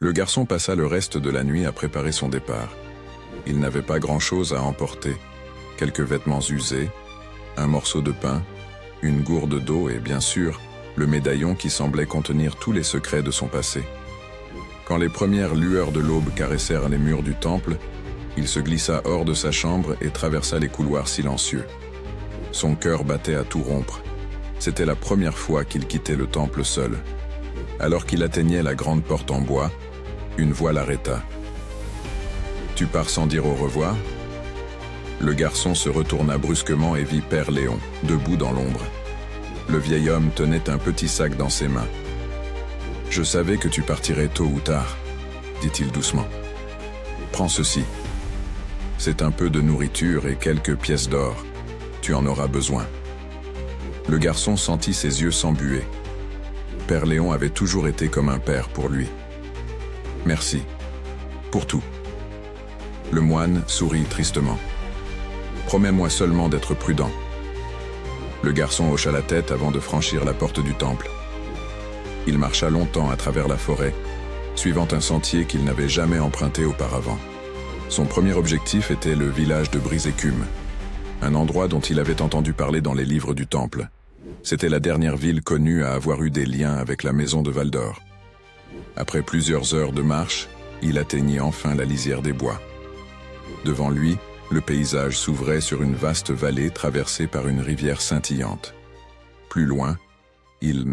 Le garçon passa le reste de la nuit à préparer son départ. Il n'avait pas grand-chose à emporter. Quelques vêtements usés, un morceau de pain, une gourde d'eau et bien sûr, le médaillon qui semblait contenir tous les secrets de son passé. Quand les premières lueurs de l'aube caressèrent les murs du temple, il se glissa hors de sa chambre et traversa les couloirs silencieux. Son cœur battait à tout rompre. C'était la première fois qu'il quittait le temple seul. Alors qu'il atteignait la grande porte en bois, une voix l'arrêta. « Tu pars sans dire au revoir ?» Le garçon se retourna brusquement et vit Père Léon, debout dans l'ombre. Le vieil homme tenait un petit sac dans ses mains. « Je savais que tu partirais tôt ou tard, » dit-il doucement. « Prends ceci. C'est un peu de nourriture et quelques pièces d'or. Tu en auras besoin. » Le garçon sentit ses yeux s'embuer. Père Léon avait toujours été comme un père pour lui. « Merci. Pour tout. » Le moine sourit tristement. « Promets-moi seulement d'être prudent. » Le garçon hocha la tête avant de franchir la porte du temple. Il marcha longtemps à travers la forêt, suivant un sentier qu'il n'avait jamais emprunté auparavant. Son premier objectif était le village de Brise-Écume, un endroit dont il avait entendu parler dans les livres du temple. C'était la dernière ville connue à avoir eu des liens avec la maison de Val-d'Or. Après plusieurs heures de marche, il atteignit enfin la lisière des bois. Devant lui, le paysage s'ouvrait sur une vaste vallée traversée par une rivière scintillante. Plus loin, il